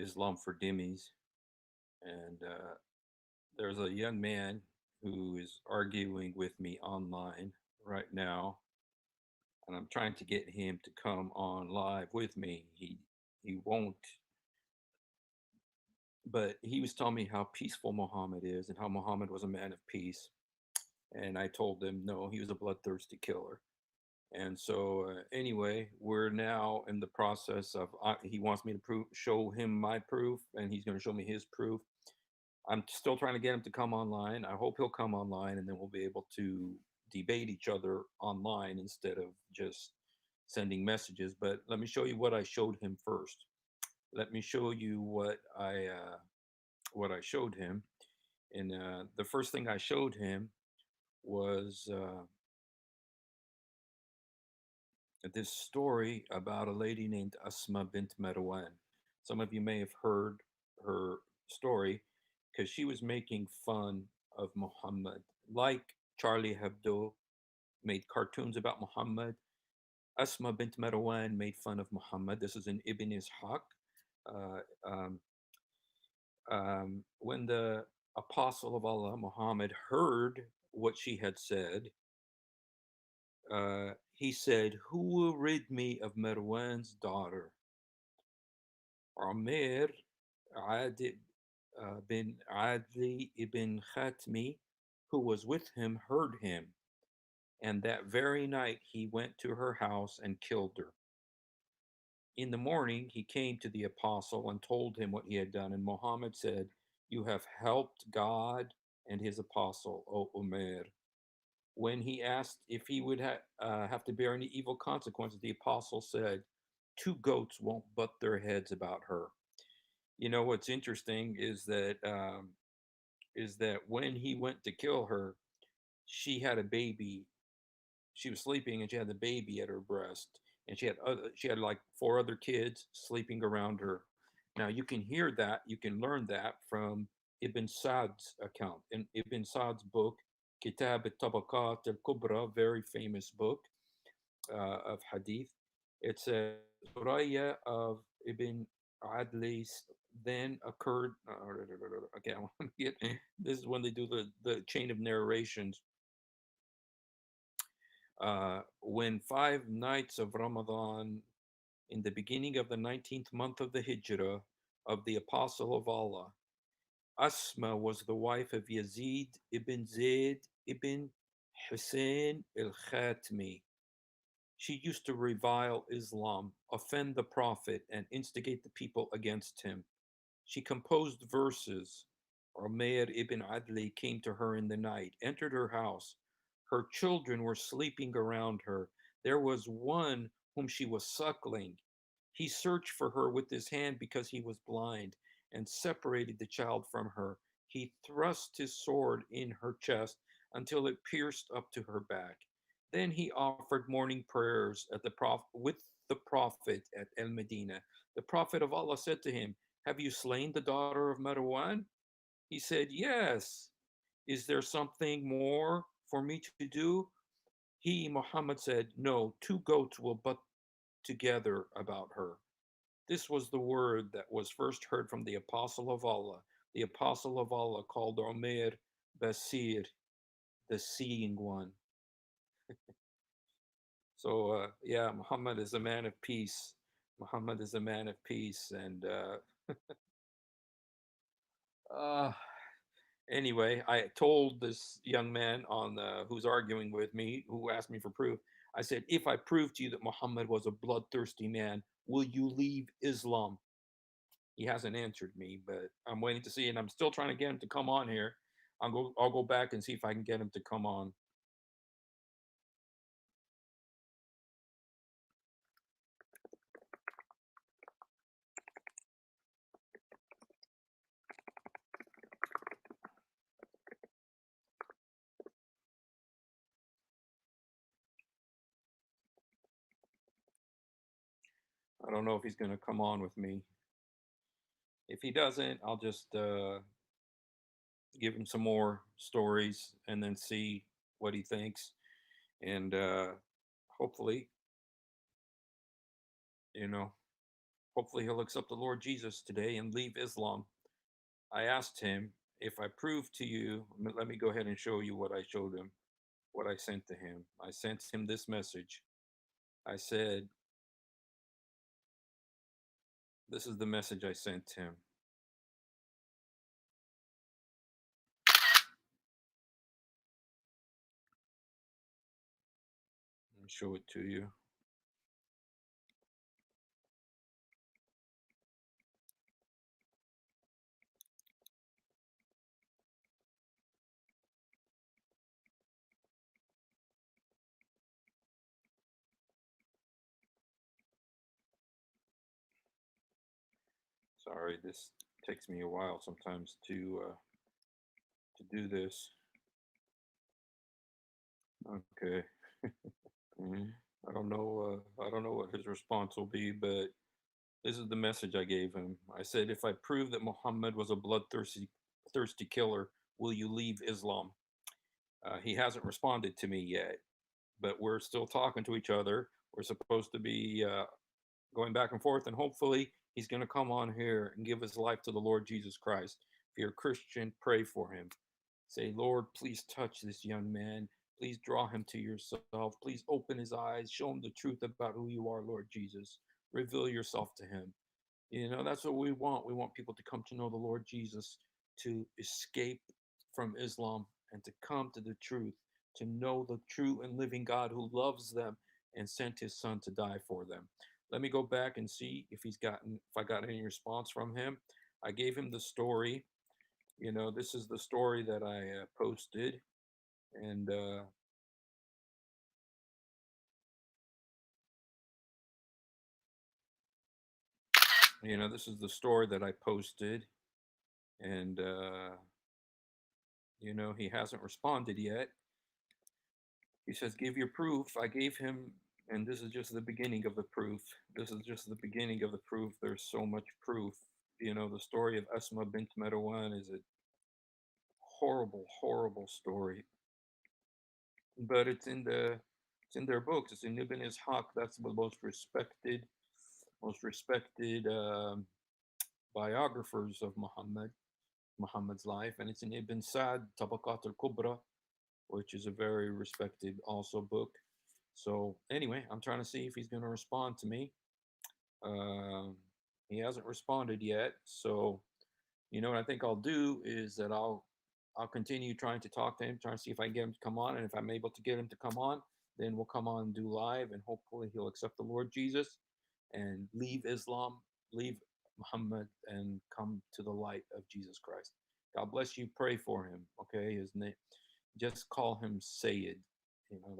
Islam for Dimmies, and there's a young man who is arguing with me online right now, and I'm trying to get him to come on live with me. He won't, but he was telling me how peaceful Muhammad is and how Muhammad was a man of peace. And I told him no, he was a bloodthirsty killer. And so, anyway, we're now in the process of. He wants me to show him my proof, and he's going to show me his proof. I'm still trying to get him to come online. I hope he'll come online, and then we'll be able to debate each other online instead of just sending messages. But let me show you what I showed him first. Let me show you what I showed him. And the first thing I showed him was this story about a lady named Asma bint Marwan. Some of you may have heard her story because she was making fun of Muhammad. Like Charlie Hebdo made cartoons about Muhammad, Asma bint Marwan made fun of Muhammad. This is in Ibn Ishaq. Uh, um, when the Apostle of Allah, Muhammad, heard what she had said, he said, "Who will rid me of Marwan's daughter?" Umair Adi bin Adli ibn Khatmi, who was with him, heard him, and that very night he went to her house and killed her. In the morning, he came to the apostle and told him what he had done, and Muhammad said, "You have helped God and his apostle, O Umair." When he asked if he would have to bear any evil consequences, the apostle said, "Two goats won't butt their heads about her." You know what's interesting is that when he went to kill her, she had a baby. She was sleeping and she had the baby at her breast, and she had like four other kids sleeping around her. Now you can hear that, you can learn that from Ibn Sa'd's account in Ibn Sa'd's book Kitab al-Tabaqat al-Kubra, very famous book of hadith. It says Suraya of Ibn Adlis then occurred. Okay, I want to get this is when they do the chain of narrations. When 5 nights of Ramadan, in the beginning of the 19th month of the Hijrah of the Apostle of Allah, Asma was the wife of Yazid ibn Zayd ibn Hussein al Khatmi. She used to revile Islam, offend the Prophet, and instigate the people against him. She composed verses. Umair ibn Adli came to her in the night, entered her house. Her children were sleeping around her. There was one whom she was suckling. He searched for her with his hand because he was blind and separated the child from her. He thrust his sword in her chest until it pierced up to her back. Then he offered morning prayers at with the Prophet at El Medina. The Prophet of Allah said to him, "Have you slain the daughter of Marwan?" He said, "Yes." "Is there something more for me to do?" Muhammad, said, "No, two goats will butt together about her." This was the word that was first heard from the Apostle of Allah. The Apostle of Allah called Umair Basir, the seeing one. So, yeah, Muhammad is a man of peace. Muhammad is a man of peace. And uh, anyway, I told this young man on who's arguing with me, who asked me for proof. I said, "If I prove to you that Muhammad was a bloodthirsty man, will you leave Islam?" He hasn't answered me, but I'm waiting to see, and I'm still trying to get him to come on here. I'll go back and see if I can get him to come on. I don't know if he's going to come on with me. If he doesn't, I'll just give him some more stories and then see what he thinks. And hopefully, you know, Hopefully, he'll accept the Lord Jesus today and leave Islam. I asked him, if I prove to you, let me go ahead and show you what I showed him, what I sent to him. I sent him this message. I said, this is the message I sent him. Let me show it to you. Sorry, this takes me a while sometimes to do this. Okay. Mhm. I don't know what his response will be, but this is the message I gave him. I said, if I prove that Muhammad was a thirsty killer, will you leave Islam? He hasn't responded to me yet, but we're still talking to each other. We're supposed to be going back and forth, and hopefully he's going to come on here and give his life to the Lord Jesus Christ. If you're a Christian, pray for him. Say, Lord, please touch this young man. Please draw him to yourself. Please open his eyes. Show him the truth about who you are, Lord Jesus. Reveal yourself to him. You know, that's what we want. We want people to come to know the Lord Jesus, to escape from Islam and to come to the truth, to know the true and living God who loves them and sent his son to die for them. Let me go back and see if I got any response from him. I gave him the story. You know, this is the story that I posted. And, you know, this is the story that I posted. And, you know, he hasn't responded yet. He says, give your proof. I gave him, and this is just the beginning of the proof. This is just the beginning of the proof. There's so much proof. You know, the story of Asma bint Marwan is a horrible, horrible story. But it's in their books. It's in Ibn Ishaq. That's the most respected biographers of Muhammad's life, and it's in Ibn Sa'd, Tabaqat al-Kubra, which is a very respected also book. So anyway, I'm trying to see if he's going to respond to me. Um, he hasn't responded yet. So you know what I think I'll do is that I'll continue trying to talk to him, trying to see if I can get him to come on, and if I'm able to get him to come on, then we'll come on and do live, and hopefully he'll accept the Lord Jesus and leave Islam, leave Muhammad, and come to the light of Jesus Christ. God bless you. Pray for him. Okay, his name. Just call him Sayyid. You know,